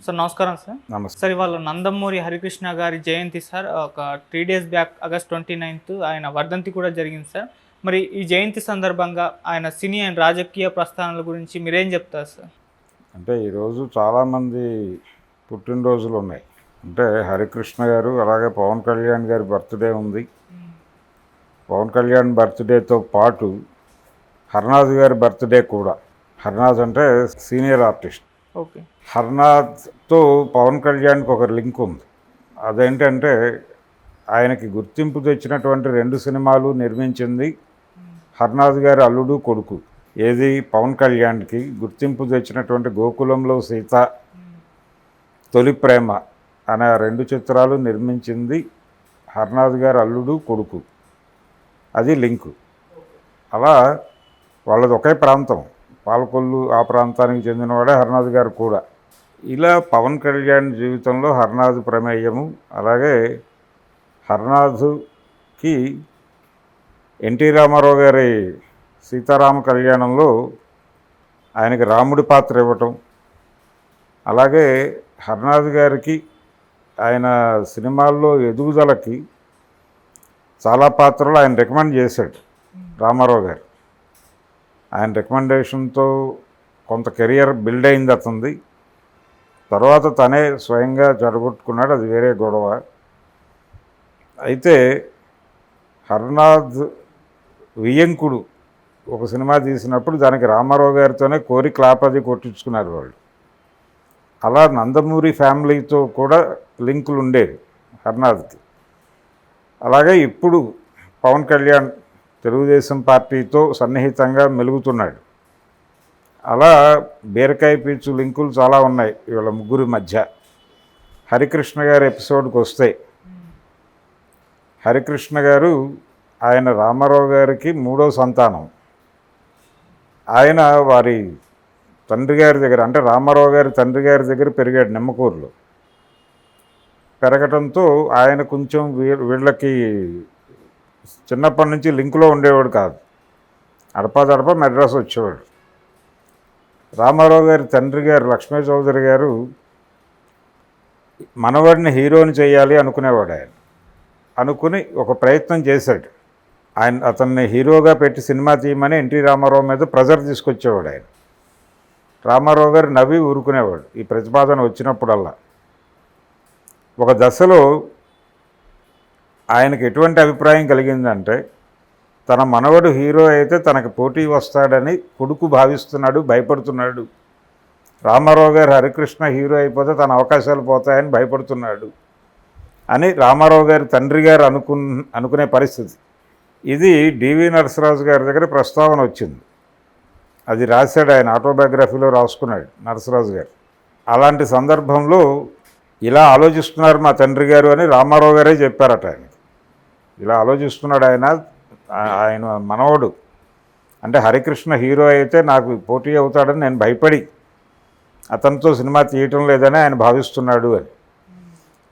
Sir నమస్కారం sir. నమస్తే. Sir ఇవాళ నందమూరి హరికృష్ణ గారి జయంతి సార్. ఒక 3 days బ్యాక్ ఆగస్ట్ 29th ఆయన వర్ధంతి కూడా జరిగింది సార్. మరి ఈ జయంతి సందర్భంగా ఆయన సినీ అండ్ రాజకీయ ప్రస్థానాల గురించి మీరేం చెప్తారు సార్? అంటే ఈరోజు చాలామంది పుట్టినరోజులు ఉన్నాయి. అంటే హరికృష్ణ గారు, అలాగే పవన్ కళ్యాణ్ గారి బర్త్డే ఉంది. పవన్ కళ్యాణ్ బర్త్డేతో పాటు హర్నాథ్ గారి బర్త్డే కూడా. హర్నాథ్ అంటే సీనియర్ ఆర్టిస్ట్. ఓకే. హర్నాథ్తో పవన్ కళ్యాణ్కి ఒక లింక్ ఉంది. అదేంటంటే ఆయనకి గుర్తింపు తెచ్చినటువంటి 2 సినిమాలు నిర్మించింది హర్నాథ్ గారి అల్లుడు కొడుకు. ఏది పవన్ కళ్యాణ్కి గుర్తింపు తెచ్చినటువంటి గోకులంలో సీత, తొలి ప్రేమ అనే 2 చిత్రాలు నిర్మించింది హర్నాథ్ గారి అల్లుడు కొడుకు. అది లింకు. అలా వాళ్ళది ఒకే ప్రాంతం, పాలకొల్లు. ఆ ప్రాంతానికి చెందినవాడే హర్నాథ్ గారు కూడా. ఇలా పవన్ కళ్యాణ్ జీవితంలో హర్నాథ్ ప్రమేయము, అలాగే హర్నాథ్కి ఎన్టీ రామారావు గారి సీతారామ కళ్యాణంలో ఆయనకి రాముడి పాత్ర ఇవ్వటం, అలాగే హర్నాథ్ గారికి ఆయన సినిమాల్లో ఎదుగుదలకి చాలా పాత్రలు ఆయన రికమెండ్ చేశాడు రామారావు గారు. ఆయన రికమెండేషన్తో కొంత కెరియర్ బిల్డ్ అయింది అతనిది. తర్వాత తనే స్వయంగా జడగొట్టుకున్నాడు, అది వేరే గొడవ. అయితే హర్నాథ్ వియ్యంకుడు ఒక సినిమా తీసినప్పుడు దానికి రామారావు గారితోనే కోరి క్లాప్ అది కొట్టించుకున్నారు వాళ్ళు. అలా నందమూరి ఫ్యామిలీతో కూడా లింకులు ఉండేవి హర్నాథ్కి. అలాగే ఇప్పుడు పవన్ కళ్యాణ్ తెలుగుదేశం పార్టీతో సన్నిహితంగా మెలుగుతున్నాడు. అలా బీరకాయ పీచు లింకులు చాలా ఉన్నాయి వీళ్ళ ముగ్గురి మధ్య. హరికృష్ణ గారి ఎపిసోడ్కి వస్తే, హరికృష్ణ గారు ఆయన రామారావు గారికి 3వ సంతానం. ఆయన వారి తండ్రి గారి దగ్గర, అంటే రామారావు గారి తండ్రి గారి దగ్గర పెరిగాడు నిమ్మకూరులో. పెరగటంతో ఆయన కొంచెం వీళ్ళకి చిన్నప్పటి నుంచి లింకులో ఉండేవాడు కాదు. అడపాదడప మెడ్రాస్ వచ్చేవాడు. రామారావు గారి తండ్రి గారు లక్ష్మీ చౌదరి గారు మనవాడిని హీరోని చేయాలి అనుకునేవాడు. ఆయన అనుకుని ఒక ప్రయత్నం చేశాడు. అతన్ని హీరోగా పెట్టి సినిమా తీయమని ఎన్టీ రామారావు మీద ప్రెజర్ తీసుకొచ్చేవాడు ఆయన. రామారావు గారు నవ్వి ఊరుకునేవాడు ఈ ప్రతిపాదన వచ్చినప్పుడల్లా. ఒక దశలో ఆయనకు ఎటువంటి అభిప్రాయం కలిగిందంటే, తన మనవడు హీరో అయితే తనకు పోటీ వస్తాడని కొడుకు భావిస్తున్నాడు, భయపడుతున్నాడు. రామారావు గారు హరికృష్ణ హీరో అయిపోతే తన అవకాశాలు పోతాయని భయపడుతున్నాడు అని రామారావు గారి తండ్రి గారు అనుకునే పరిస్థితి. ఇది డివి నరసరాజు గారి దగ్గర ప్రస్తావన వచ్చింది. అది రాశాడు, ఆయన ఆటోబయోగ్రఫీలో రాసుకున్నాడు నరసరాజు గారు. అలాంటి సందర్భంలో ఇలా ఆలోచిస్తున్నారు మా తండ్రి గారు అని రామారావు గారే చెప్పారట ఆయన. ఇలా ఆలోచిస్తున్నాడు ఆయన మనవడు, అంటే హరికృష్ణ హీరో అయితే నాకు పోటీ అవుతాడని నేను భయపడి అతనితో సినిమా తీయటం లేదని ఆయన భావిస్తున్నాడు అని.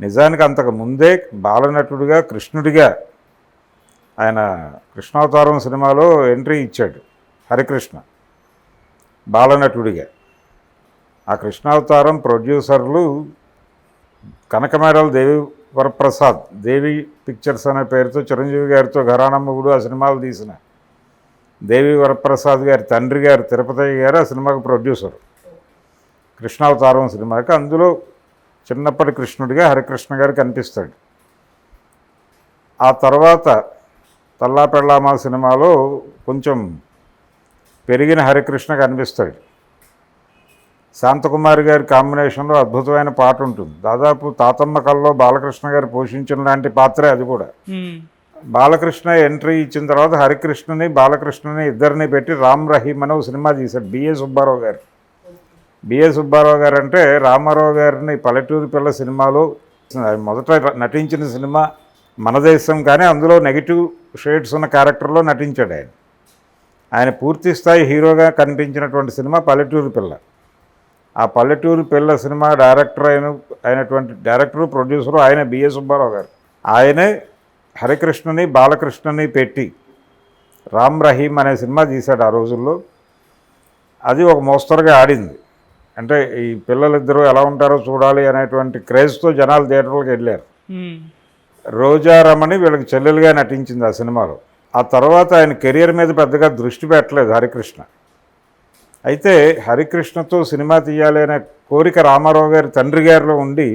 నిజానికి అంతకు ముందే బాలనటుడిగా, కృష్ణుడిగా ఆయన కృష్ణావతారం సినిమాలో ఎంట్రీ ఇచ్చాడు హరికృష్ణ బాలనటుడిగా. ఆ కృష్ణావతారం ప్రొడ్యూసర్లు కనకమేడల దేవి వరప్రసాద్, దేవి పిక్చర్స్ అనే పేరుతో చిరంజీవి గారితో ఘరానా మొగుడు ఆ సినిమాలు తీసిన దేవి వరప్రసాద్ గారి తండ్రి గారు తిరుపతి గారు ఆ సినిమాకు ప్రొడ్యూసర్, కృష్ణావతారం సినిమాకి. అందులో చిన్నప్పటి కృష్ణుడిగా హరికృష్ణ గారు కనిపిస్తాడు. ఆ తర్వాత తల్లా పెళ్ళామా సినిమాలో కొంచెం పెరిగిన హరికృష్ణ కనిపిస్తాడు. శాంతకుమారి గారి కాంబినేషన్లో అద్భుతమైన పాట ఉంటుంది. దాదాపు తాతమ్మ కల్లో బాలకృష్ణ గారు పోషించిన లాంటి పాత్రే అది కూడా. బాలకృష్ణ ఎంట్రీ ఇచ్చిన తర్వాత హరికృష్ణని, బాలకృష్ణని ఇద్దరిని పెట్టి రామ్ రహీం అనే ఒక సినిమా తీశాడు బిఏ సుబ్బారావు గారు. బిఏ సుబ్బారావు గారు అంటే రామారావు గారిని పల్లెటూరు పిల్ల సినిమాలో మొదట నటించిన సినిమా మన దేశం, కానీ అందులో నెగిటివ్ షేడ్స్ ఉన్న క్యారెక్టర్లో నటించాడు ఆయన. ఆయన పూర్తి స్థాయి హీరోగా కనిపించినటువంటి సినిమా పల్లెటూరు పిల్ల. ఆ పల్లెటూరు పిల్ల సినిమా అయినటువంటి డైరెక్టరు, ప్రొడ్యూసరు ఆయన బిఏ సుబ్బారావు గారు. ఆయనే హరికృష్ణని, బాలకృష్ణని పెట్టి రామ్ రహీం అనే సినిమా తీశాడు ఆ రోజుల్లో. అది ఒక మోస్తరుగా ఆడింది. అంటే ఈ పిల్లలిద్దరూ ఎలా ఉంటారో చూడాలి అనేటువంటి క్రేజ్తో జనాలు థియేటర్లకు వెళ్ళారు. రోజారమణి వీళ్ళకి చెల్లెలుగా నటించింది ఆ సినిమాలో. ఆ తర్వాత ఆయన కెరియర్ మీద పెద్దగా దృష్టి పెట్టలేదు హరికృష్ణ. అయితే హరికృష్ణతో సినిమా తీయాలి అనే కోరిక రామారావు గారి తండ్రి గారిలో ఉండి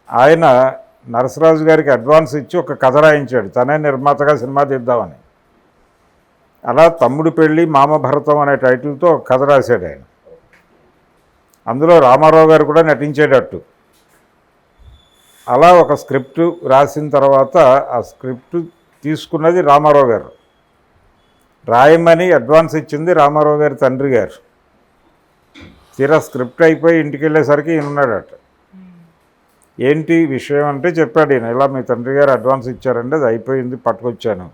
ఆయన నరసరాజు గారికి అడ్వాన్స్ ఇచ్చి ఒక కథ రాయించాడు, తనే నిర్మాతగా సినిమా తీద్దామని. అలా తమ్ముడు పెళ్ళి మామ భరతం అనే టైటిల్తో ఒక కథ రాశాడు ఆయన. అందులో రామారావు గారు కూడా నటించేటట్టు. అలా ఒక స్క్రిప్ట్ రాసిన తర్వాత ఆ స్క్రిప్ట్ తీసుకున్నది రామారావు గారు, రాయమని అడ్వాన్స్ ఇచ్చింది రామారావు గారి తండ్రి గారు. తీరా స్క్రిప్ట్ అయిపోయి ఇంటికి వెళ్ళేసరికి ఈయన ఉన్నాడట. ఏంటి విషయం అంటే చెప్పాడు ఈయన, ఇలా మీ తండ్రి గారు అడ్వాన్స్ ఇచ్చారంటే అది అయిపోయింది, పట్టుకొచ్చాను.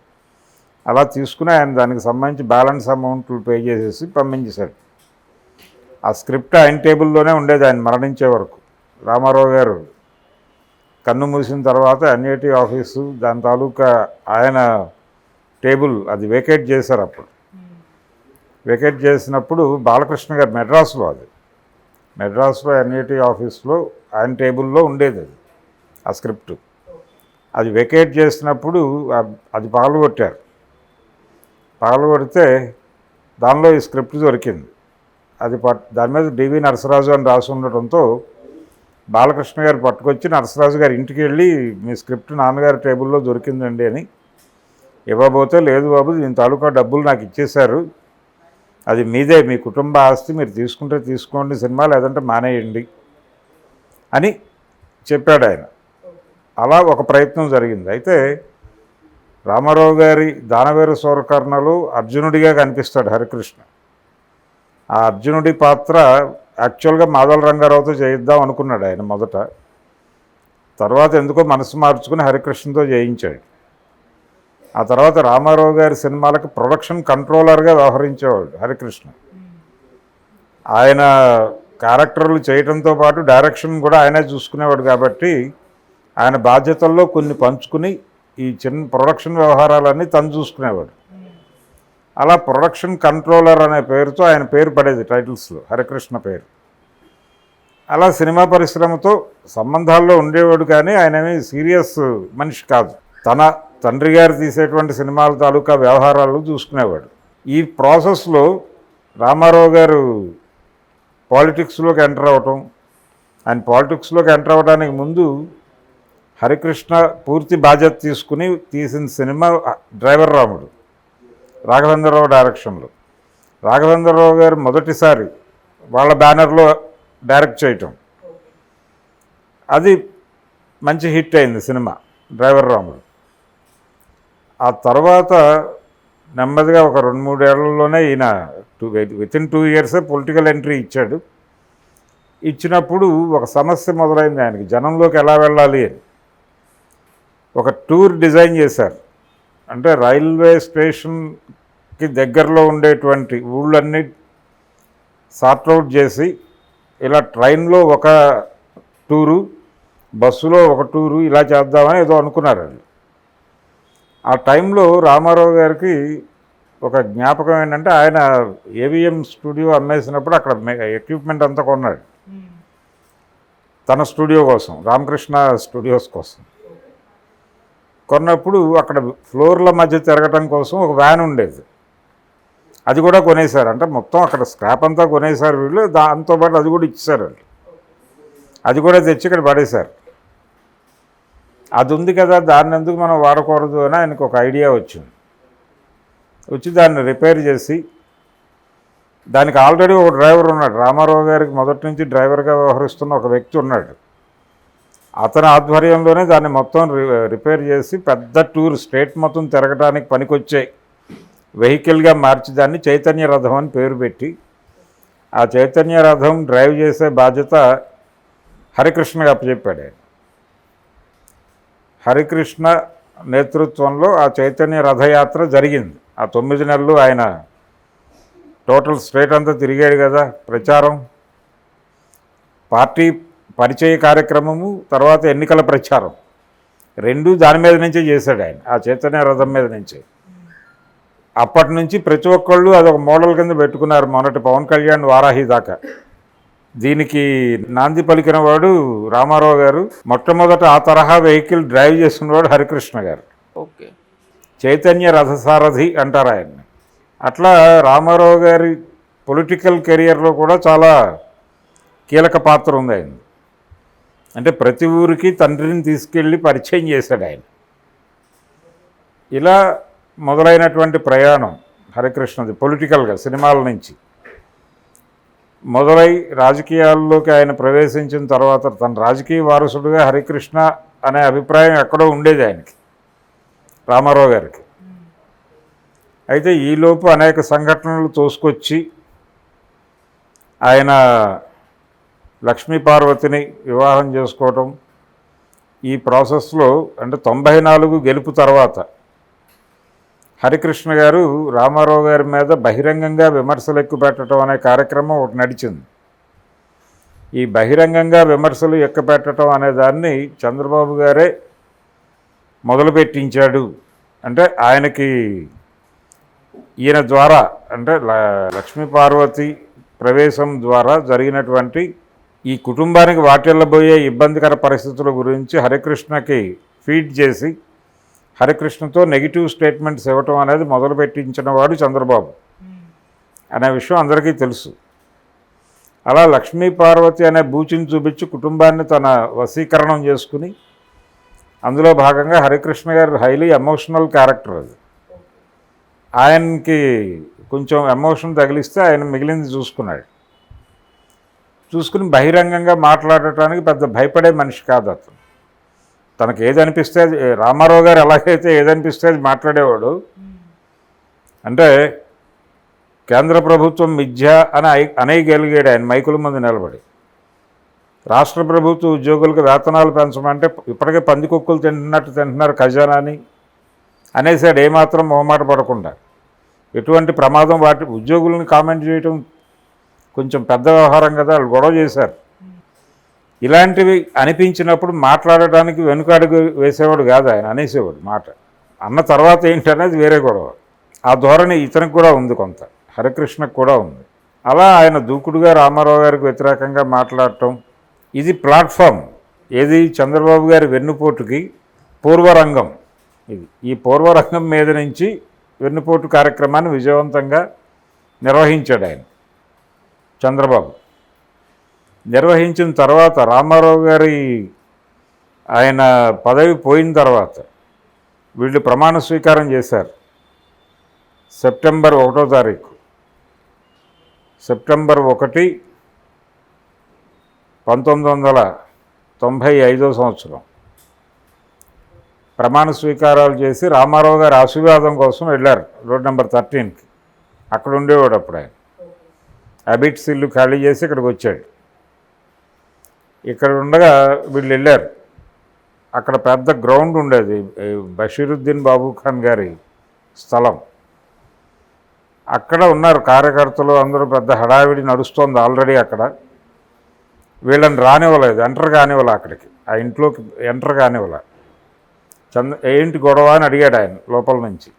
అలా తీసుకుని ఆయన దానికి సంబంధించి బ్యాలెన్స్ అమౌంట్లు పే చేసేసి పంపించేశాడు. ఆ స్క్రిప్ట్ ఆయన టేబుల్లోనే ఉండేది ఆయన మరణించే వరకు. రామారావు గారు కన్ను మూసిన తర్వాత ఎన్ఐటి ఆఫీసు దాని తాలూకా ఆయన టేబుల్ అది వేకేట్ చేశారు. అప్పుడు వేకేట్ చేసినప్పుడు బాలకృష్ణ గారు మెడ్రాస్లో ఎన్ఐటి ఆఫీస్లో ఆయన టేబుల్లో ఉండేది అది, ఆ స్క్రిప్ట్. అది వేకేట్ చేసినప్పుడు అది పగలగొట్టారు. పగలగొడితే దానిలో ఈ స్క్రిప్ట్ దొరికింది. అది దాని మీద డివి నరసరాజు అని రాసి ఉండటంతో బాలకృష్ణ గారు పట్టుకొచ్చి నరసరాజు గారి ఇంటికి వెళ్ళి మీ స్క్రిప్ట్ నాన్నగారి టేబుల్లో దొరికిందండి అని ఇవ్వబోతే, లేదు బాబు దీని తాలూకా డబ్బులు నాకు ఇచ్చేశారు, అది మీదే, మీ కుటుంబ ఆస్తి, మీరు తీసుకుంటే తీసుకోండి సినిమా, లేదంటే మానేయండి అని చెప్పాడు ఆయన. అలా ఒక ప్రయత్నం జరిగింది. అయితే రామారావు గారి దానవేరు సూరకర్ణలో అర్జునుడిగా కనిపిస్తాడు హరికృష్ణ. ఆ అర్జునుడి పాత్ర యాక్చువల్గా మాధవ రంగారావుతో చేయిద్దాం అనుకున్నాడు ఆయన మొదట. తర్వాత ఎందుకో మనసు మార్చుకుని హరికృష్ణతో చేయించాడు. ఆ తర్వాత రామారావు గారి సినిమాలకు ప్రొడక్షన్ కంట్రోలర్గా వ్యవహరించేవాడు హరికృష్ణ. ఆయన క్యారెక్టర్లు చేయడంతో పాటు డైరెక్షన్ కూడా ఆయనే చూసుకునేవాడు కాబట్టి ఆయన బాధ్యతల్లో కొన్ని పంచుకుని ఈ చిన్న ప్రొడక్షన్ వ్యవహారాలన్నీ తను చూసుకునేవాడు. అలా ప్రొడక్షన్ కంట్రోలర్ అనే పేరుతో ఆయన పేరు పడేది టైటిల్స్లో, హరికృష్ణ పేరు. అలా సినిమా పరిశ్రమతో సంబంధాల్లో ఉండేవాడు, కానీ ఆయనేమీ సీరియస్ మనిషి కాదు. తన తండ్రి గారు తీసేటువంటి సినిమాల తాలూకా వ్యవహారాలు చూసుకునేవాడు. ఈ ప్రాసెస్లో రామారావు గారు పాలిటిక్స్లోకి ఎంటర్ అవ్వటం, ఆయన పాలిటిక్స్లోకి ఎంటర్ అవ్వడానికి ముందు హరికృష్ణ పూర్తి బాధ్యత తీసుకుని తీసిన సినిమా డ్రైవర్ రాముడు, రాఘవేంద్రరావు డైరెక్షన్లో. రాఘవేంద్రరావు గారు మొదటిసారి వాళ్ళ బ్యానర్లో డైరెక్ట్ చేయటం, అది మంచి హిట్ అయింది సినిమా డ్రైవర్ రాముడు. ఆ తర్వాత నెమ్మదిగా ఒక 2-3 ఏళ్లలోనే ఈయన వితిన్ 2 ఇయర్సే పొలిటికల్ ఎంట్రీ ఇచ్చాడు. ఇచ్చినప్పుడు ఒక సమస్య మొదలైంది ఆయనకి, జనంలోకి ఎలా వెళ్ళాలి అని. ఒక టూర్ డిజైన్ చేశారు. అంటే రైల్వే స్టేషన్కి దగ్గరలో ఉండేటువంటి ఊళ్ళన్నీ సార్ట్అవుట్ చేసి, ఇలా ట్రైన్లో ఒక టూరు, బస్సులో ఒక టూరు, ఇలా చేద్దామని ఏదో అనుకున్నారు. ఆ టైంలో రామారావు గారికి ఒక జ్ఞాపకం ఏంటంటే, ఆయన ఏవిఎం స్టూడియో అమ్మేసినప్పుడు అక్కడ ఎక్విప్మెంట్ అంతా కొన్నాడు తన స్టూడియో కోసం, రామకృష్ణ స్టూడియోస్ కోసం. కొన్నప్పుడు అక్కడ ఫ్లోర్ల మధ్య తిరగటం కోసం ఒక వ్యాన్ ఉండేది, అది కూడా కొనేశారు. అంటే మొత్తం అక్కడ స్క్రాప్ అంతా కొనేశారు వీళ్ళు, దాంతోపాటు అది కూడా ఇచ్చేశారు వాళ్ళు. అది కూడా తెచ్చి ఇక్కడ పడేశారు. అది ఉంది కదా, దాన్ని ఎందుకు మనం వాడకూడదు అని ఆయనకు ఒక ఐడియా వచ్చింది. వచ్చి దాన్ని రిపేర్ చేసి, దానికి ఆల్రెడీ ఒక డ్రైవర్ ఉన్నాడు, రామారావు గారికి మొదటి నుంచి డ్రైవర్గా వ్యవహరిస్తున్న ఒక వ్యక్తి ఉన్నాడు. అతని ఆధ్వర్యంలోనే దాన్ని మొత్తం రిపేర్ చేసి పెద్ద టూర్ స్టేట్ మొత్తం తిరగడానికి పనికొచ్చే వెహికల్గా మార్చి దాన్ని చైతన్య రథం అని పేరు పెట్టి, ఆ చైతన్య రథం డ్రైవ్ చేసే బాధ్యత హరికృష్ణగా అప్పచెప్పాడు ఆయన. హరికృష్ణ నేతృత్వంలో ఆ చైతన్య రథయాత్ర జరిగింది. ఆ 9 నెలలు ఆయన టోటల్ స్టేట్ అంతా తిరిగాడు కదా, ప్రచారం, పార్టీ పరిచయ కార్యక్రమము, తర్వాత ఎన్నికల ప్రచారం, రెండూ దాని మీద నుంచే చేశాడు ఆయన, ఆ చైతన్య రథం మీద నుంచే. అప్పటి నుంచి ప్రతి ఒక్కళ్ళు అదొక మోడల్ కింద పెట్టుకున్నారు, మొన్నటి పవన్ కళ్యాణ్ వారాహి దాకా. దీనికి నాంది పలికిన వాడు రామారావు గారు. మొట్టమొదట ఆ తరహా వెహికల్ డ్రైవ్ చేసినవాడు హరికృష్ణ గారు. ఓకే. చైతన్య రథసారథి అంటారు ఆయన్ని. అట్లా రామారావు గారి పొలిటికల్ కెరియర్లో కూడా చాలా కీలక పాత్ర ఉంది ఆయన. అంటే ప్రతి ఊరికి తండ్రిని తీసుకెళ్ళి పరిచయం చేశాడు ఆయన. ఇలా మొదలైనటువంటి ప్రయాణం హరికృష్ణది పొలిటికల్గా సినిమాల నుంచి మొదలై రాజకీయాల్లోకి ఆయన ప్రవేశించిన తర్వాత తన రాజకీయ వారసుడుగా హరికృష్ణ అనే అభిప్రాయం ఎక్కడో ఉండేది ఆయనకి, రామారావు గారికి. అయితే ఈలోపు అనేక సంఘటనలు తోసుకొచ్చి ఆయన లక్ష్మీ పార్వతిని వివాహం చేసుకోవటం, ఈ ప్రాసెస్లో అంటే 94 గెలుపు తర్వాత హరికృష్ణ గారు రామారావు గారి మీద బహిరంగంగా విమర్శలు ఎక్కుపెట్టడం అనే కార్యక్రమం ఒకటి నడిచింది. ఈ బహిరంగంగా విమర్శలు ఎక్కుపెట్టడం అనే దాన్ని చంద్రబాబు గారే మొదలుపెట్టించాడు. అంటే ఆయనకి ఈయన ద్వారా అంటే లక్ష్మీ పార్వతి ప్రవేశం ద్వారా జరిగినటువంటి ఈ కుటుంబానికి వాటిల్లబోయే ఇబ్బందికర పరిస్థితుల గురించి హరికృష్ణకి ఫీడ్ చేసి హరికృష్ణతో నెగిటివ్ స్టేట్మెంట్స్ ఇవ్వటం అనేది మొదలుపెట్టించిన వాడు చంద్రబాబు అనే విషయం అందరికీ తెలుసు. అలా లక్ష్మీ పార్వతి అనే బూచిని చూపించి కుటుంబాన్ని తన వశీకరణం చేసుకుని, అందులో భాగంగా హరికృష్ణ గారు హైలీ ఎమోషనల్ క్యారెక్టర్. అది ఆయనకి కొంచెం ఎమోషన్ తగిలిస్తే ఆయన మిగిలింది చూసుకుని బహిరంగంగా మాట్లాడటానికి పెద్ద భయపడే మనిషి కాదు అతను. తనకు ఏదనిపిస్తే అది, రామారావు గారు ఎలాగైతే ఏదనిపిస్తే అది మాట్లాడేవాడు. అంటే కేంద్ర ప్రభుత్వం మిథ్య అని అనేయగలిగాడు ఆయన మైకుల ముందు నిలబడి. రాష్ట్ర ప్రభుత్వ ఉద్యోగులకు వేతనాలు పెంచమంటే ఇప్పటికే పందికొక్కులు తింటున్నారు ఖజానాని అనేసాడు, ఏమాత్రం మొహమాట పడకుండా. ఎటువంటి ప్రమాదం వాటి ఉద్యోగులను కామెంట్ చేయటం కొంచెం పెద్ద వ్యవహారం కదా, వాళ్ళు గొడవ చేశారు. ఇలాంటివి అనిపించినప్పుడు మాట్లాడటానికి వెనుకాడుగు వేసేవాడు కాదు ఆయన, అనేసేవాడు మాట. అన్న తర్వాత ఏంటనేది వేరే గొడవ. ఆ ధోరణి ఇతనికి కూడా ఉంది, కొంత హరికృష్ణకు కూడా ఉంది. అలా ఆయన దూకుడుగా రామారావు గారికి వ్యతిరేకంగా మాట్లాడటం, ఇది ప్లాట్ఫామ్. ఏది చంద్రబాబు గారి వెన్నుపోటుకి పూర్వరంగం. ఇది ఈ పూర్వరంగం మీద నుంచి వెన్నుపోటు కార్యక్రమాన్ని విజయవంతంగా నిర్వహించాడు ఆయన చంద్రబాబు. నిర్వహించిన తర్వాత రామారావు గారి ఆయన పదవి పోయిన తర్వాత వీళ్ళు ప్రమాణ స్వీకారం చేశారు. సెప్టెంబర్ 1వ తారీఖు, సెప్టెంబర్ 1, 1995 సంవత్సరం ప్రమాణ స్వీకారాలు చేసి రామారావు గారి ఆశీర్వాదం కోసం వెళ్ళారు రోడ్ నెంబర్ 13కి. అక్కడ ఉండేవాడు అప్పుడు ఆయన. అబిట్స్ ఇల్లు ఖాళీ చేసి ఇక్కడికి వచ్చాడు. ఇక్కడ ఉండగా వీళ్ళు వెళ్ళారు. అక్కడ పెద్ద గ్రౌండ్ ఉండేది, బషీరుద్దీన్ బాబు ఖాన్ గారి స్థలం. అక్కడ ఉన్నారు కార్యకర్తలు అందరూ, పెద్ద హడావిడి నడుస్తోంది ఆల్రెడీ అక్కడ. వీళ్ళని రానివ్వలేదు, ఎంటర్ కానివ్వలే, అక్కడికి ఆ ఇంట్లోకి ఎంటర్ కానివ్వలే. ఏంటి గొడవ అని అడిగాడు ఆయన లోపల నుంచి.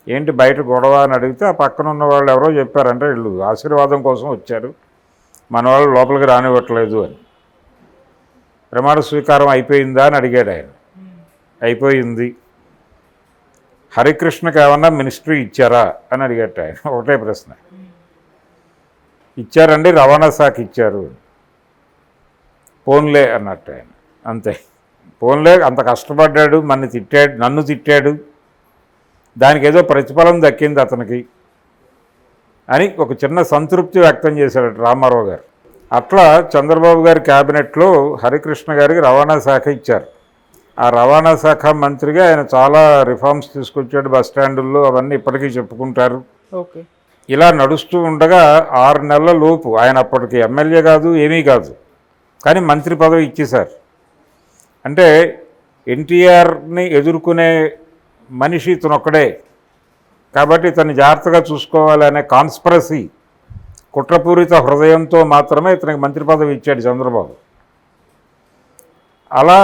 ఏంటి బయట గొడవ అని అడిగితే ఆ పక్కన ఉన్న వాళ్ళు ఎవరో చెప్పారంటే వీళ్ళు ఆశీర్వాదం కోసం వచ్చారు, మన వాళ్ళు లోపలికి రానివ్వట్లేదు అని. ప్రమాణ స్వీకారం అయిపోయిందా అని అడిగాడు ఆయన. అయిపోయింది. హరికృష్ణకి ఏమన్నా మినిస్ట్రీ ఇచ్చారా అని అడిగాడు ఆయన. ఒకటే ప్రశ్న. ఇచ్చారండి, రవాణా శాఖ ఇచ్చారు. పోన్లే అన్నట్టు ఆయన. అంతే, పోన్లే, అంత కష్టపడ్డాడు, నన్ను తిట్టాడు, దానికి ఏదో ప్రతిఫలం దక్కింది అతనికి అని ఒక చిన్న సంతృప్తి వ్యక్తం చేశాడు రామారావు గారు. అట్లా చంద్రబాబు గారి క్యాబినెట్లో హరికృష్ణ గారికి రవాణా శాఖ ఇచ్చారు. ఆ రవాణా శాఖ మంత్రిగా ఆయన చాలా రిఫార్మ్స్ తీసుకొచ్చాడు. బస్ స్టాండుల్లో అవన్నీ ఇప్పటికీ చెప్పుకుంటారు. ఓకే. ఇలా నడుస్తూ ఉండగా 6 నెలల లోపు ఆయన అప్పటికి ఎమ్మెల్యే కాదు, ఏమీ కాదు, కానీ మంత్రి పదవి ఇచ్చేశారు. అంటే ఎన్టీఆర్ని ఎదుర్కొనే మనిషి ఇతనొక్కడే కాబట్టి ఇతన్ని జాగ్రత్తగా చూసుకోవాలనే కాన్స్పిరసీ, కుట్రపూరిత హృదయంతో మాత్రమే ఇతనికి మంత్రి పదవి ఇచ్చాడు చంద్రబాబు. అలా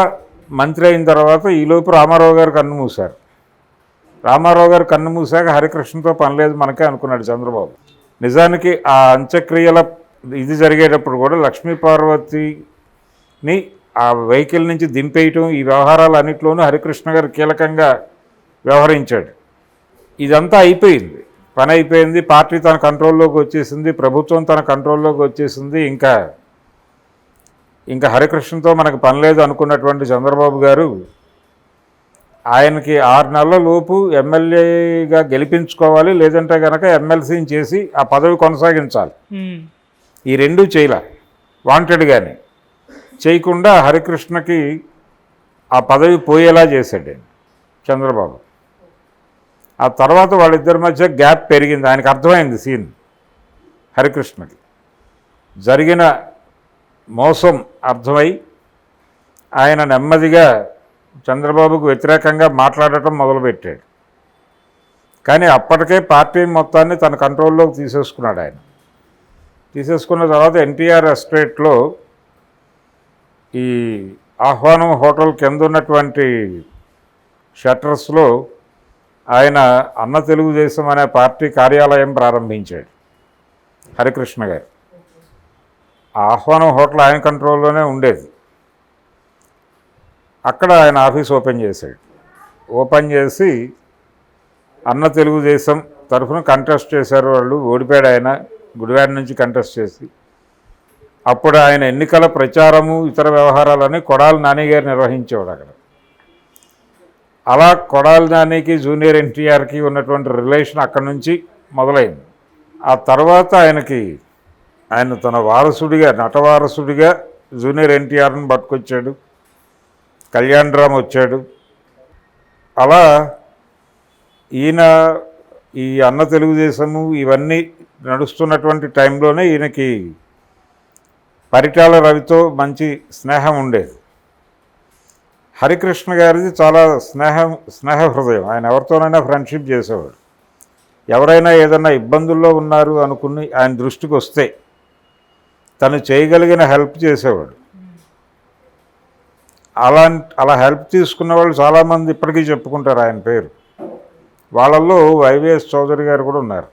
మంత్రి అయిన తర్వాత ఈలోపు రామారావు గారు కన్నుమూశారు. రామారావు గారు కన్నుమూసాక హరికృష్ణతో పని లేదు మనకే అనుకున్నాడు చంద్రబాబు. నిజానికి ఆ అంత్యక్రియల ఇది జరిగేటప్పుడు కూడా లక్ష్మీ పార్వతిని ఆ వెహికల్ నుంచి దింపేయటం, ఈ వ్యవహారాలు అన్నింటిలోనూ హరికృష్ణ గారు కీలకంగా వ్యవహరించాడు. ఇదంతా అయిపోయింది, పని అయిపోయింది, పార్టీ తన కంట్రోల్లోకి వచ్చేసింది, ప్రభుత్వం తన కంట్రోల్లోకి వచ్చేసింది. ఇంకా హరికృష్ణతో మనకు పని లేదు అనుకున్నటువంటి చంద్రబాబు గారు ఆయనకి 6 నెలల లోపు ఎమ్మెల్యేగా గెలిపించుకోవాలి, లేదంటే కనుక ఎమ్మెల్సీని చేసి ఆ పదవి కొనసాగించాలి. ఈ రెండూ చేయలే, వాంటెడ్గానే చేయకుండా హరికృష్ణకి ఆ పదవి పోయేలా చేశాడు చంద్రబాబు. ఆ తర్వాత వాళ్ళిద్దరి మధ్య గ్యాప్ పెరిగింది. ఆయనకు అర్థమైంది సీన్, హరికృష్ణకి జరిగిన మోసం అర్థమై ఆయన నెమ్మదిగా చంద్రబాబుకు వ్యతిరేకంగా మాట్లాడటం మొదలుపెట్టాడు. కానీ అప్పటికే పార్టీ మొత్తాన్ని తన కంట్రోల్లోకి తీసేసుకున్నాడు. ఆయన తీసేసుకున్న తర్వాత ఎన్టీఆర్ ఎస్టేట్లో ఈ ఆహ్వానం హోటల్ కింద ఉన్నటువంటి షట్టర్స్లో ఆయన అన్న తెలుగుదేశం అనే పార్టీ కార్యాలయం ప్రారంభించాడు హరికృష్ణ గారు. ఆ ఆహ్వానం హోటల్ ఆయన కంట్రోల్లోనే ఉండేది. అక్కడ ఆయన ఆఫీస్ ఓపెన్ చేశాడు. ఓపెన్ చేసి అన్న తెలుగుదేశం తరఫున కంటెస్ట్ చేశారు వాళ్ళు. ఓడిపోయాడు ఆయన, గుడివాడ నుంచి కంటెస్ట్ చేసి. అప్పుడు ఆయన ఎన్నికల ప్రచారము ఇతర వ్యవహారాలని కొడాలి నాని గారు నిర్వహించేవాడు అక్కడ. అలా కొడాలి నానికి జూనియర్ ఎన్టీఆర్కి ఉన్నటువంటి రిలేషన్ అక్కడి నుంచి మొదలైంది. ఆ తర్వాత ఆయన తన వారసుడిగా, నటవారసుడిగా జూనియర్ ఎన్టీఆర్ని పట్టుకొచ్చాడు. కళ్యాణ్ రామ్ వచ్చాడు. అలా ఈయన ఈ అన్న తెలుగుదేశము ఇవన్నీ నడుస్తున్నటువంటి టైంలోనే ఈయనకి పరిటాల రవితో మంచి స్నేహం ఉండేది. హరికృష్ణ గారిది చాలా స్నేహ హృదయం. ఆయన ఎవరితోనైనా ఫ్రెండ్షిప్ చేసేవాడు. ఎవరైనా ఏదైనా ఇబ్బందుల్లో ఉన్నారు అనుకుని ఆయన దృష్టికి వస్తే తను చేయగలిగిన హెల్ప్ చేసేవాడు. అలా హెల్ప్ తీసుకున్న వాళ్ళు చాలామంది ఇప్పటికీ చెప్పుకుంటారు ఆయన పేరు. వాళ్ళల్లో వైవిఎస్ చౌదరి గారు కూడా ఉన్నారు.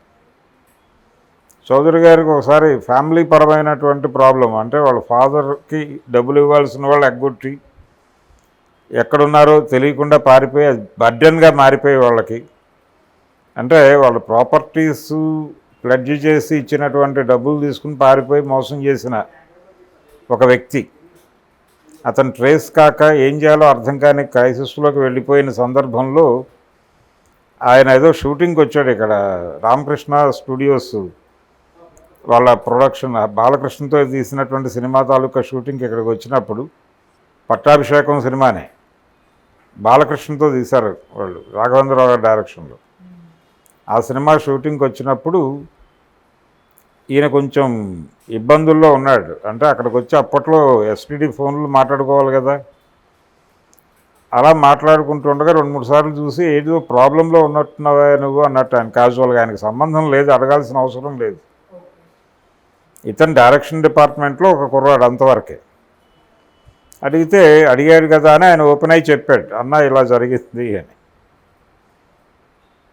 చౌదరి గారికి ఒకసారి ఫ్యామిలీ పరమైనటువంటి ప్రాబ్లం, అంటే వాళ్ళ ఫాదర్కి డబ్బులు ఇవ్వాల్సిన వాళ్ళు ఎగ్గొట్టి ఎక్కడున్నారో తెలియకుండా పారిపోయి బర్డెన్గా మారిపోయి వాళ్ళకి, అంటే వాళ్ళ ప్రాపర్టీస్ ప్లెడ్జ్ చేసి ఇచ్చినటువంటి డబ్బులు తీసుకుని పారిపోయి మోసం చేసిన ఒక వ్యక్తి. అతను ట్రేస్ కాక ఏం చేయాలో అర్థం కాని క్రైసిస్లోకి వెళ్ళిపోయిన సందర్భంలో ఆయన ఏదో షూటింగ్కి వచ్చాడు ఇక్కడ రామకృష్ణ స్టూడియోస్ వాళ్ళ ప్రొడక్షన్, బాలకృష్ణతో తీసినటువంటి సినిమా తాలూకా షూటింగ్కి ఇక్కడికి వచ్చినప్పుడు, పట్టాభిషేకం సినిమానే బాలకృష్ణతో తీశారు వాళ్ళు, రాఘవేంద్రరావు గారి డైరెక్షన్లో. ఆ సినిమా షూటింగ్కి వచ్చినప్పుడు ఈయన కొంచెం ఇబ్బందుల్లో ఉన్నాడు. అంటే అక్కడికి వచ్చి అప్పట్లో ఎస్టీడీ ఫోన్లు మాట్లాడుకోవాలి కదా, అలా మాట్లాడుకుంటుండగా 2-3 సార్లు చూసి ఏదో ప్రాబ్లంలో ఉన్నట్టున్నావా నువ్వు అన్నట్టు. ఆయన క్యాజువల్గా, ఆయనకి సంబంధం లేదు, అడగాల్సిన అవసరం లేదు. ఇతను డైరెక్షన్ డిపార్ట్మెంట్లో ఒక కుర్రాడు అంతవరకే. అడిగాడు కదా అని ఆయన ఓపెన్ అయి చెప్పాడు, అన్న ఇలా జరిగింది అని.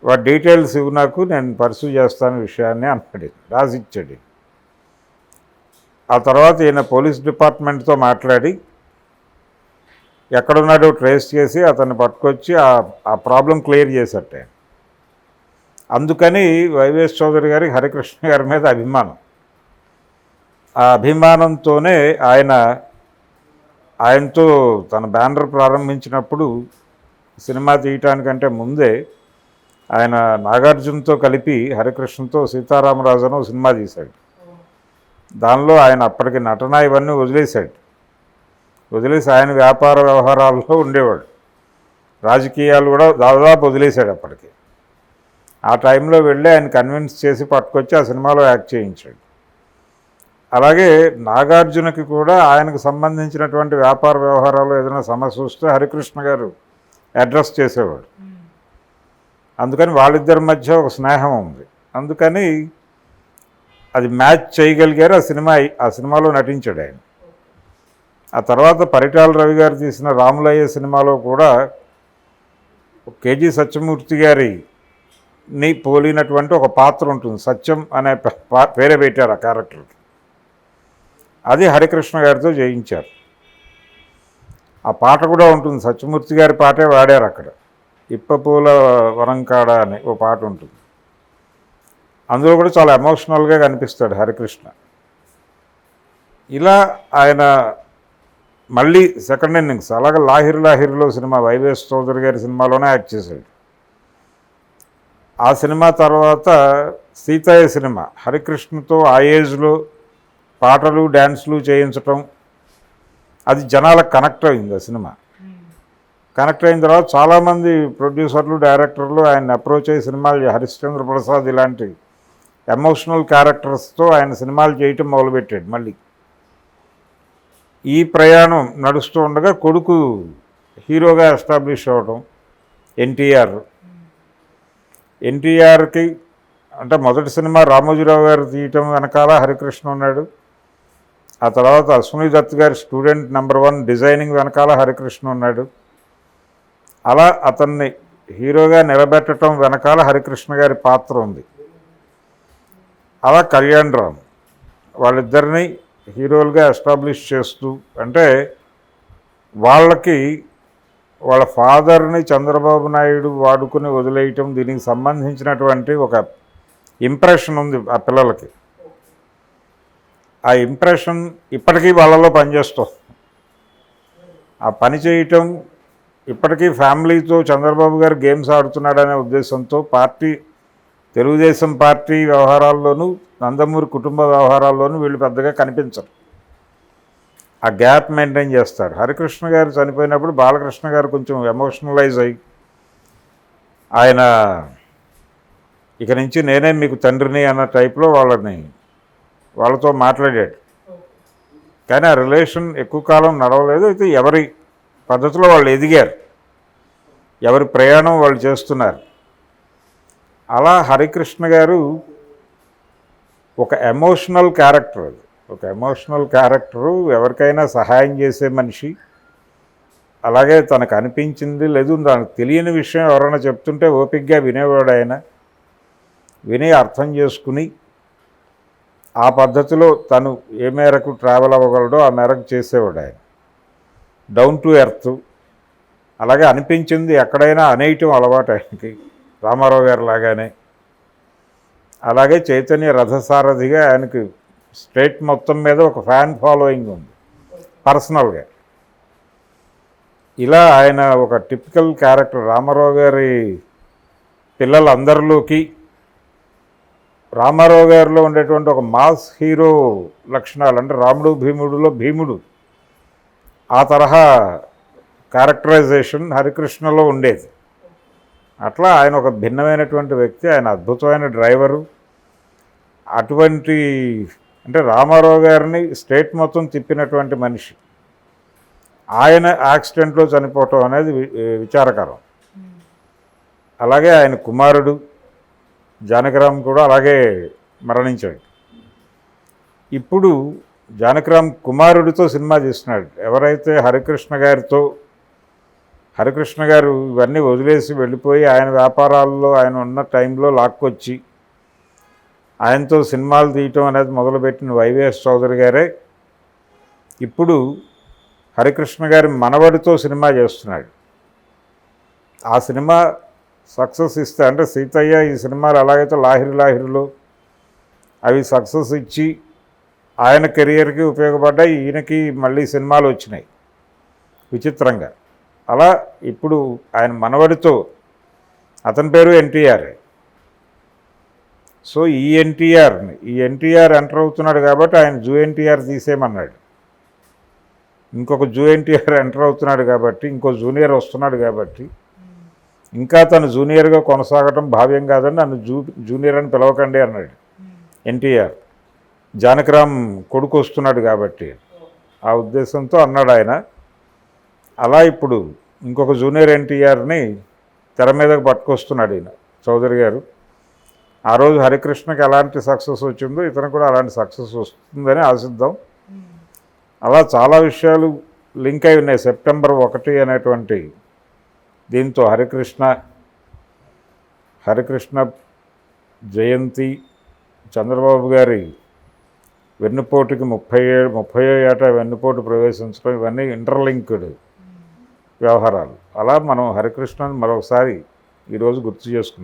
వాటి డీటెయిల్స్ ఇవి నాకు, నేను పర్సూ చేస్తాను విషయాన్ని అన్నాడు, రాసిచ్చాడు. ఆ తర్వాత ఈయన పోలీస్ డిపార్ట్మెంట్తో మాట్లాడి ఎక్కడున్నాడో ట్రేస్ చేసి అతన్ని పట్టుకొచ్చి ఆ ప్రాబ్లం క్లియర్ చేశాట. అందుకని వైవిఎస్ చౌదరి గారికి హరికృష్ణ గారి మీద అభిమానం. ఆ అభిమానంతోనే ఆయనతో తన బ్యానర్ ప్రారంభించినప్పుడు సినిమా తీయటానికంటే ముందే ఆయన నాగార్జునతో కలిపి హరికృష్ణతో సీతారామరాజును సినిమా తీశాడు. దానిలో ఆయన అప్పటికి నటన ఇవన్నీ వదిలేసి ఆయన వ్యాపార వ్యవహారాల్లో ఉండేవాడు. రాజకీయాలు కూడా దాదాపు వదిలేశాడు అప్పటికి. ఆ టైంలో వెళ్ళి ఆయన కన్విన్స్ చేసి పట్టుకొచ్చి ఆ సినిమాలో యాక్ట్ చేయించాడు. అలాగే నాగార్జునకి కూడా ఆయనకు సంబంధించినటువంటి వ్యాపార వ్యవహారాలు ఏదైనా సమస్య వస్తే హరికృష్ణ గారు అడ్రస్ చేసేవాడు. అందుకని వాళ్ళిద్దరి మధ్య ఒక స్నేహం ఉంది. అందుకని అది మ్యాచ్ చేయగలిగారు. ఆ సినిమాలో నటించాడు ఆయన. ఆ తర్వాత పరిటాల రవి గారు తీసిన రాములయ్య సినిమాలో కూడా కేజీ సత్యమూర్తి గారిని పోలినటువంటి ఒక పాత్ర ఉంటుంది. సత్యం అనే పేరే పెట్టారు ఆ క్యారెక్టర్కి. అది హరికృష్ణ గారితో చేయించారు. ఆ పాట కూడా ఉంటుంది, సత్యమూర్తి గారి పాటే వాడారు అక్కడ. ఇప్పపూల వరంకాడ అని ఓ పాట ఉంటుంది, అందులో కూడా చాలా ఎమోషనల్గా కనిపిస్తాడు హరికృష్ణ. ఇలా ఆయన మళ్ళీ సెకండ్ ఇన్నింగ్స్ అలాగే లాహిరిలో సినిమా వైవేస్ చౌదరి గారి సినిమాలోనే యాక్ట్ చేశాడు. ఆ సినిమా తర్వాత సీతయ్య సినిమా హరికృష్ణతో ఆ ఏజ్లో పాటలు డ్యాన్సులు చేయించటం, అది జనాలకు కనెక్ట్ అయింది. ఆ సినిమా కనెక్ట్ అయిన తర్వాత చాలామంది ప్రొడ్యూసర్లు డైరెక్టర్లు ఆయన అప్రోచ్ అయ్యి సినిమాలు, హరిశ్చంద్ర ప్రసాద్ ఇలాంటి ఎమోషనల్ క్యారెక్టర్స్తో ఆయన సినిమాలు చేయటం మొదలుపెట్టాడు. మళ్ళీ ఈ ప్రయాణం నడుస్తూ ఉండగా కొడుకు హీరోగా ఎస్టాబ్లిష్ అవ్వడం. ఎన్టీఆర్కి అంటే మొదటి సినిమా రామోజీరావు గారు తీయటం వెనకాల హరికృష్ణ ఉన్నాడు. ఆ తర్వాత అశ్విని దత్ గారి స్టూడెంట్ నెంబర్ 1 డిజైనింగ్ వెనకాల హరికృష్ణ ఉన్నాడు. అలా అతన్ని హీరోగా నిలబెట్టడం వెనకాల హరికృష్ణ గారి పాత్ర ఉంది. అలా కళ్యాణ్ రామ్ వాళ్ళిద్దరినీ హీరోలుగా ఎస్టాబ్లిష్ చేస్తూ, అంటే వాళ్ళకి వాళ్ళ ఫాదర్ని చంద్రబాబు నాయుడు వాడుకుని వదిలేయటం, దీనికి సంబంధించినటువంటి ఒక ఇంప్రెషన్ ఉంది ఆ పిల్లలకి. ఆ ఇంప్రెషన్ ఇప్పటికీ వాళ్ళలో పనిచేస్తాం. ఆ పని చేయటం ఇప్పటికీ ఫ్యామిలీతో చంద్రబాబు గారు గేమ్స్ ఆడుతున్నాడనే ఉద్దేశంతో తెలుగుదేశం పార్టీ వ్యవహారాల్లోనూ నందమూరి కుటుంబ వ్యవహారాల్లోనూ వీళ్ళు పెద్దగా కనిపించరు. ఆ గ్యాప్ మెయింటైన్ చేస్తారు. హరికృష్ణ గారు చనిపోయినప్పుడు బాలకృష్ణ గారు కొంచెం ఎమోషనలైజ్ అయ్యి ఆయన ఇక నుంచి నేనే మీకు తండ్రిని అన్న టైప్లో వాళ్ళతో మాట్లాడాడు. కానీ ఆ రిలేషన్ ఎక్కువ కాలం నడవలేదు. అయితే ఎవరి పద్ధతిలో వాళ్ళు ఎదిగారు, ఎవరి ప్రయాణం వాళ్ళు చేస్తున్నారు. అలా హరికృష్ణ గారు ఒక ఎమోషనల్ క్యారెక్టర్, అది ఒక ఎమోషనల్ క్యారెక్టరు, ఎవరికైనా సహాయం చేసే మనిషి. అలాగే తనకు అనిపించింది లేదు తనకు తెలియని విషయం ఎవరైనా చెప్తుంటే ఓపికగా వినేవాడు ఆయన. విని అర్థం చేసుకుని ఆ పద్ధతిలో తను ఏ మేరకు ట్రావెల్ అవ్వగలడో ఆ మేరకు చేసేవాడు ఆయన. Down to earth. అలాగే అనిపించింది ఎక్కడైనా అనేయటం అలవాటు ఆయనకి, రామారావు గారు లాగానే. అలాగే చైతన్య రథసారథిగా ఆయనకి స్టేట్ మొత్తం మీద ఒక ఫ్యాన్ ఫాలోయింగ్ ఉంది పర్సనల్గా. ఇలా ఆయన ఒక టిపికల్ క్యారెక్టర్. రామారావు గారి పిల్లలందరిలోకి రామారావు గారిలో ఉండేటువంటి ఒక మాస్ హీరో లక్షణాలు, అంటే రాముడు భీముడులో భీముడు ఆ తరహా క్యారెక్టరైజేషన్ హరికృష్ణలో ఉండేది. అట్లా ఆయన ఒక భిన్నమైనటువంటి వ్యక్తి. ఆయన అద్భుతమైన డ్రైవరు. అటువంటి అంటే రామారావు గారిని స్టేట్ మొత్తం తిప్పినటువంటి మనిషి. ఆయన యాక్సిడెంట్లో చనిపోవటం అనేది విచారకరం. అలాగే ఆయన కుమారుడు జానకిరామ్ కూడా అలాగే మరణించాడు. ఇప్పుడు జానకిరామ్ కుమారుడితో సినిమా చేస్తున్నాడు. ఎవరైతే హరికృష్ణ గారు ఇవన్నీ వదిలేసి వెళ్ళిపోయి ఆయన వ్యాపారాల్లో ఆయన ఉన్న టైంలో లాక్కొచ్చి ఆయనతో సినిమాలు తీయటం అనేది మొదలుపెట్టిన వైవిఎస్ చౌదరి గారే ఇప్పుడు హరికృష్ణ గారి మనవడితో సినిమా చేస్తున్నాడు. ఆ సినిమా సక్సెస్ ఇస్తే, అంటే సీతయ్య ఈ సినిమాలు ఎలాగైతే లాహిరిలో అవి సక్సెస్ ఇచ్చి ఆయన కెరియర్కి ఉపయోగపడ్డాయి, ఈయనకి మళ్ళీ సినిమాలు వచ్చినాయి విచిత్రంగా. అలా ఇప్పుడు ఆయన మనవడితో, అతని పేరు ఎన్టీఆర్. సో ఈ ఎన్టీఆర్ ఎంటర్ అవుతున్నాడు కాబట్టి ఆయన జూ ఎన్టీఆర్ తీసేయమన్నాడు. ఇంకొక జూ ఎన్టీఆర్ ఎంటర్ అవుతున్నాడు కాబట్టి, ఇంకో జూనియర్ వస్తున్నాడు కాబట్టి, ఇంకా తను జూనియర్గా కొనసాగటం భావ్యం కాదని నన్ను జూనియర్ అని పిలవకండి అన్నాడు ఎన్టీఆర్. జానకిరామ్ కొడుకు వస్తున్నాడు కాబట్టి ఆ ఉద్దేశంతో అన్నాడు ఆయన. అలా ఇప్పుడు ఇంకొక జూనియర్ ఎన్టీఆర్ని తెర మీదకి పట్టుకొస్తున్నాడు ఈయన చౌదరి గారు. ఆ రోజు హరికృష్ణకి ఎలాంటి సక్సెస్ వచ్చిందో ఇతను కూడా అలాంటి సక్సెస్ వస్తుందని ఆశిద్దాం. అలా చాలా విషయాలు లింక్ అయి ఉన్నాయి. సెప్టెంబర్ 1 అనేటువంటి దీంతో హరికృష్ణ జయంతి, చంద్రబాబు గారి వెన్నుపోటుకి 30 ఏటా వెన్నుపోటు ప్రవేశించడం, ఇవన్నీ ఇంటర్లింక్డ్ వ్యవహారాలు. అలా మనం హరికృష్ణని మరొకసారి ఈరోజు గుర్తు చేసుకుంటాం.